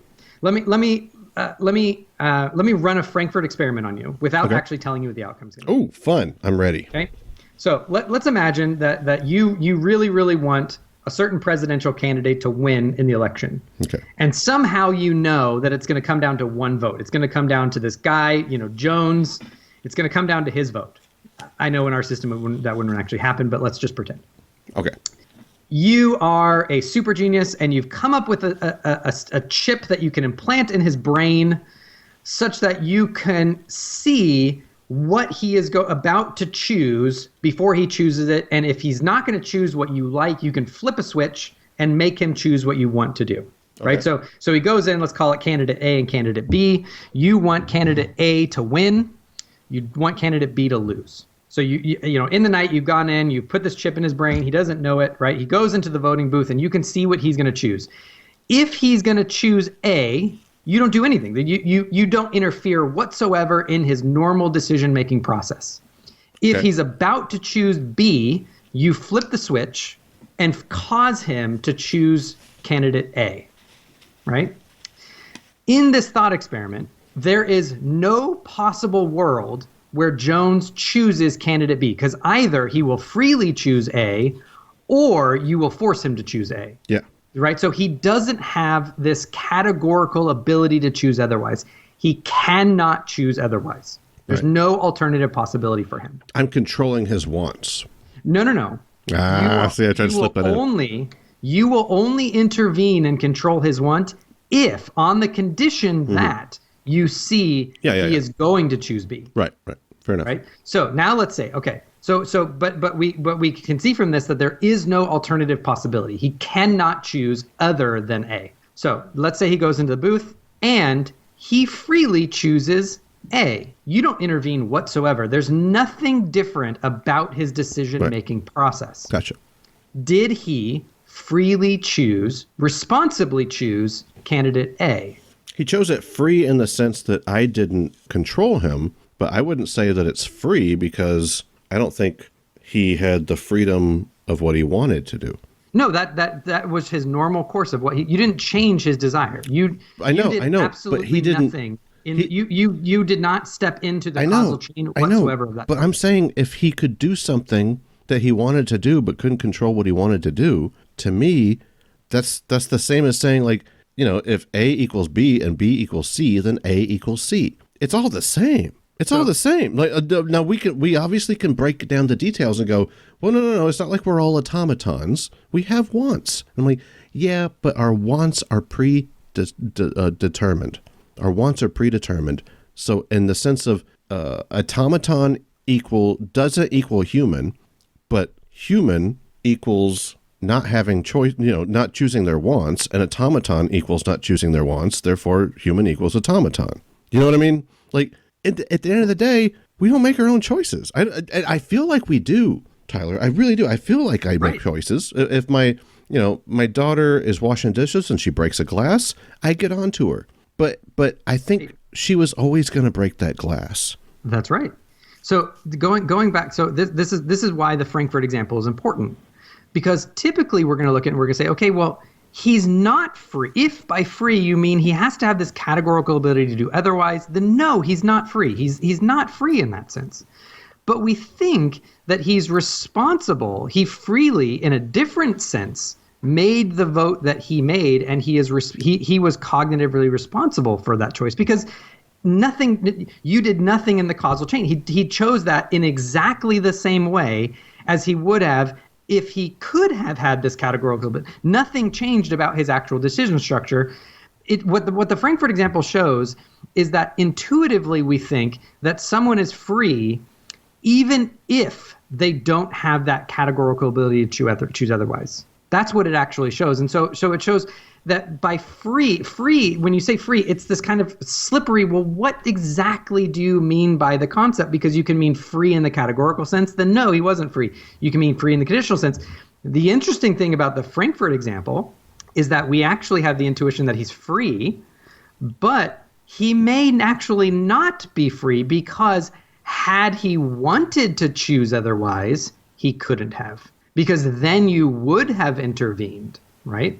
Let me run a Frankfurt experiment on you without actually telling you what the outcome's going to be. Oh, fun. I'm ready. Okay. So let's imagine that you really, really want a certain presidential candidate to win in the election. Okay. And somehow you know that it's going to come down to one vote. It's going to come down to this guy, Jones. It's going to come down to his vote. I know in our system that wouldn't actually happen, but let's just pretend. Okay. You are a super genius, and you've come up with a chip that you can implant in his brain such that you can see what he is about to choose before he chooses it. And if he's not going to choose what you like, you can flip a switch and make him choose what you want to do. Okay. Right. So he goes in, let's call it candidate A and candidate B. You want candidate A to win. You want candidate B to lose. So you know, in the night you've gone in, you put this chip in his brain. He doesn't know it, right? He goes into the voting booth and you can see what he's going to choose. If he's going to choose A, you don't do anything. You don't interfere whatsoever in his normal decision-making process. If he's about to choose B, you flip the switch and cause him to choose candidate A, right? In this thought experiment, there is no possible world where Jones chooses candidate B, because either he will freely choose A or you will force him to choose A. Yeah. Right? So he doesn't have this categorical ability to choose otherwise. He cannot choose otherwise. There's no alternative possibility for him. I'm controlling his wants. No. See, I tried to slip that in. You will only intervene and control his want if, on the condition that you see he is going to choose B. Right. Fair enough. Right. So now let's say, okay. But we can see from this that there is no alternative possibility. He cannot choose other than A. So let's say he goes into the booth and he freely chooses A. You don't intervene whatsoever. There's nothing different about his decision-making process. Gotcha. Did he freely choose, responsibly choose candidate A? He chose it free in the sense that I didn't control him, but I wouldn't say that it's free because I don't think he had the freedom of what he wanted to do. No, that was his normal course of what you didn't change his desire. I know, absolutely but he didn't. Nothing. You did not step into the causal chain whatsoever of that. But I'm saying if he could do something that he wanted to do but couldn't control what he wanted to do, to me, that's the same as saying, like, you know, if A equals B and B equals C, then A equals C. It's all the same. It's all the same. Like now, we obviously can break down the details and go, well, no. It's not like we're all automatons. We have wants. I'm like, yeah, but our wants are predetermined. Our wants are predetermined. So in the sense of automaton doesn't equal human, but human equals not having choice, not choosing their wants, and automaton equals not choosing their wants. Therefore, human equals automaton. You know what I mean? Like, at the end of the day, we don't make our own choices. I feel like we do, Tyler. I really do. I feel like I make choices. If my daughter is washing dishes and she breaks a glass, I get onto her. But I think she was always going to break that glass. That's right. So going back, so this is why the Frankfurt example is important, because typically we're going to look at it and we're going to say, okay, well, he's not free. If by free you mean he has to have this categorical ability to do otherwise, then no, he's not free. He's not free in that sense. But we think that he's responsible. He freely, in a different sense, made the vote that he made, and he was cognitively responsible for that choice, because you did nothing in the causal chain. He chose that in exactly the same way as he would have if he could have had this categorical, but nothing changed about his actual decision structure. What the Frankfurt example shows is that intuitively we think that someone is free even if they don't have that categorical ability to choose otherwise. That's what it actually shows. And so it shows that by free, when you say free, it's this kind of slippery, well, what exactly do you mean by the concept? Because you can mean free in the categorical sense, then no, he wasn't free. You can mean free in the conditional sense. The interesting thing about the Frankfurt example is that we actually have the intuition that he's free, but he may actually not be free, because had he wanted to choose otherwise, he couldn't have, because then you would have intervened, right?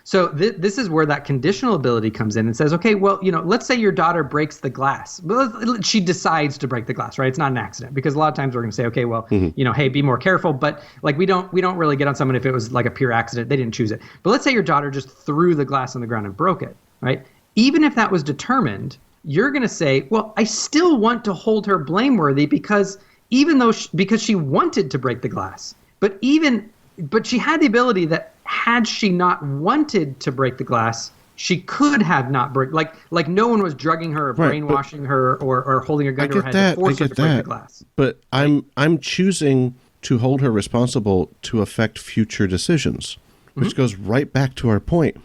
So this is where that conditional ability comes in and says, okay, well, let's say your daughter breaks the glass. Well, she decides to break the glass, right? It's not an accident, because a lot of times we're going to say, okay, well, hey, be more careful. But like we don't really get on someone if it was like a pure accident. They didn't choose it. But let's say your daughter just threw the glass on the ground and broke it, right? Even if that was determined, you're going to say, well, I still want to hold her blameworthy because she wanted to break the glass. But she had the ability that had she not wanted to break the glass, she could have not break, like no one was drugging her or brainwashing her or holding a gun to her head to force her to break the glass. But I'm choosing to hold her responsible to affect future decisions, which goes right back to our point.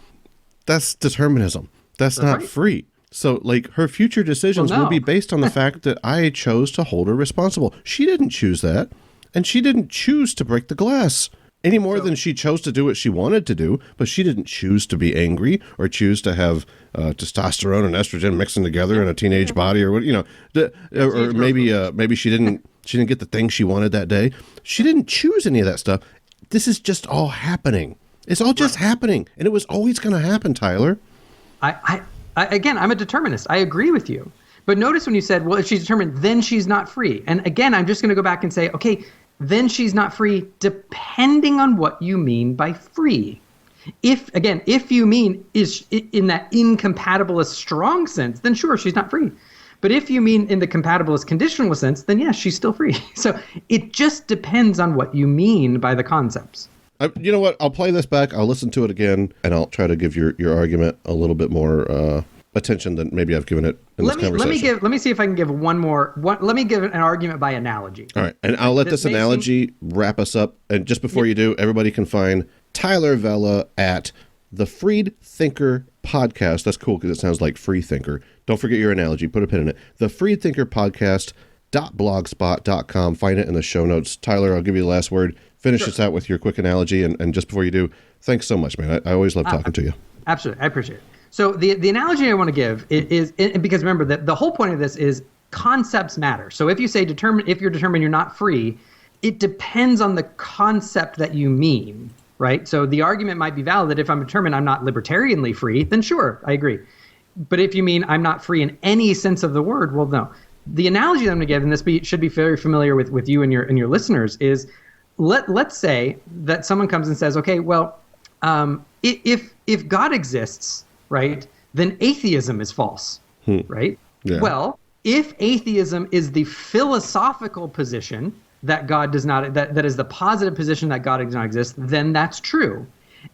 That's determinism. That's not free. So, like, her future decisions will be based on the fact that I chose to hold her responsible. She didn't choose that, and she didn't choose to break the glass any more than she chose to do what she wanted to do, but she didn't choose to be angry or choose to have testosterone and estrogen mixing together in a teenage body or what, or maybe she didn't get the thing she wanted that day. She didn't choose any of that stuff. This is just all happening. It's all just happening, and it was always going to happen, Tyler. Again, I'm a determinist. I agree with you. But notice when you said, well, if she's determined, then she's not free. And again, I'm just going to go back and say, okay, then she's not free depending on what you mean by free. If you mean is in that incompatibilist strong sense, then sure, she's not free. But if you mean in the compatibilist conditional sense, then yes, she's still free. So it just depends on what you mean by the concepts. You know what? I'll play this back. I'll listen to it again, and I'll try to give your argument a little bit more attention than maybe I've given it in this conversation. Let me see if I can give let me give an argument by analogy. All right, and I'll let this analogy wrap us up. And just before you do, everybody can find Tyler Vela at the Freed Thinker Podcast. That's cool because it sounds like free thinker. Don't forget your analogy. Put a pin in it. The Freed Thinker Podcast.blogspot.com. Find it in the show notes. Tyler, I'll give you the last word. Finish this out with your quick analogy. And just before you do, thanks so much, man. I always love talking to you. Absolutely. I appreciate it. So the analogy I want to give is because remember that the whole point of this is concepts matter. So if you say if you're determined you're not free, it depends on the concept that you mean, right? So the argument might be valid that if I'm determined I'm not libertarianly free, then sure, I agree. But if you mean I'm not free in any sense of the word, well, no. The analogy that I'm going to give, and this should be very familiar with you and your listeners, is let's say that someone comes and says, okay, well, if God exists, right, then atheism is false, right? Yeah. Well, if atheism is the philosophical position that God does not, that is the positive position that God does not exist, then that's true.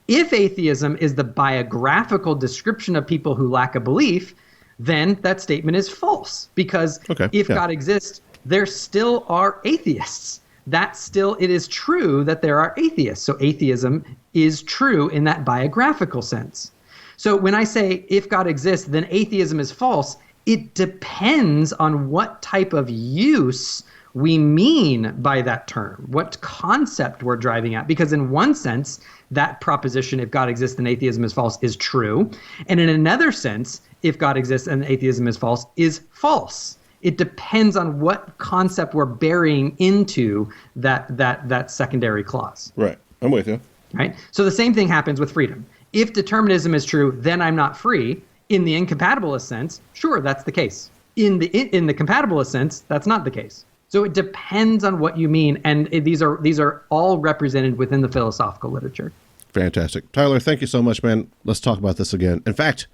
If atheism is the biographical description of people who lack a belief, then that statement is false, because God exists, there still are atheists. It is true that there are atheists. So atheism is true in that biographical sense. So when I say if God exists, then atheism is false, it depends on what type of use we mean by that term, what concept we're driving at. Because in one sense, that proposition, if God exists and atheism is false, is true. And in another sense, if God exists and atheism is false, is false. It depends on what concept we're burying into that secondary clause. Right. I'm with you. Right. So the same thing happens with freedom. If determinism is true, then I'm not free. In the incompatibilist sense, sure, that's the case. In the compatibilist sense, that's not the case. So it depends on what you mean, and these are all represented within the philosophical literature. Fantastic, Tyler. Thank you so much, man. Let's talk about this again. In fact,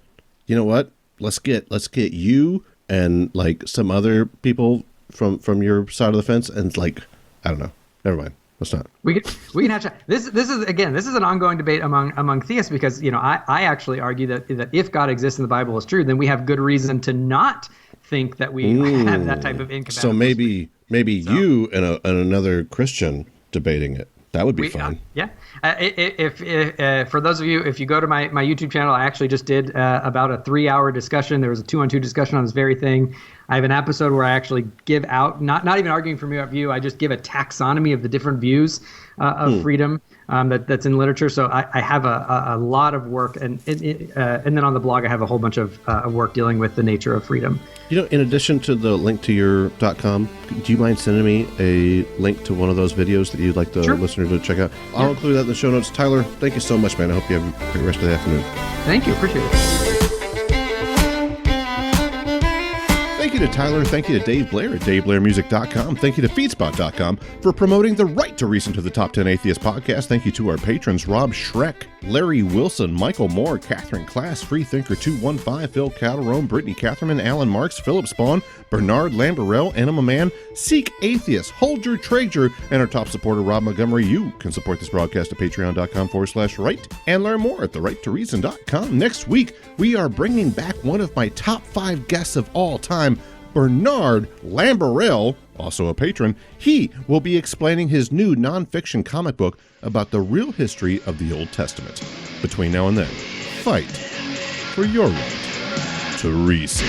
you know what? Let's get you and like some other people from your side of the fence, and like I don't know. Never mind. Let's not. We can have this is an ongoing debate among theists, because I actually argue that if God exists and the Bible is true, then we have good reason to not think that we have that type of incompatibility. So maybe you and another Christian debating it. That would be fun. Yeah. If for those of you, if you go to my YouTube channel, I actually just did about a 3-hour discussion. There was a 2-on-2 discussion on this very thing. I have an episode where I actually give out, not even arguing from your view, I just give a taxonomy of the different views of freedom that's in literature. So I have a lot of work, and then on the blog I have a whole bunch of work dealing with the nature of freedom. In addition to the link to your .com, do you mind sending me a link to one of those videos that you'd like the listener to check out? I'll include that in the show notes. Tyler, thank you so much, man. I hope you have a great rest of the afternoon. Thank you. Appreciate it. Thank you to Tyler. Thank you to Dave Blair at DaveBlairMusic.com. Thank you to FeedSpot.com for promoting the Right to Reason to the Top 10 Atheist podcast. Thank you to our patrons, Rob Schreck, Larry Wilson, Michael Moore, Catherine Class, Freethinker215, Phil Calderon, Brittany Catherman, Alan Marks, Philip Spawn, Bernard Lamberell, Anima Man, Seek Atheist, Hold Your Trader, and our top supporter, Rob Montgomery. You can support this broadcast at patreon.com/right and learn more at therighttoreason.com. Next week, we are bringing back one of my top 5 guests of all time, Bernard Lamberell, also a patron. He will be explaining his new nonfiction comic book about the real history of the Old Testament. Between now and then, fight for your right to reason.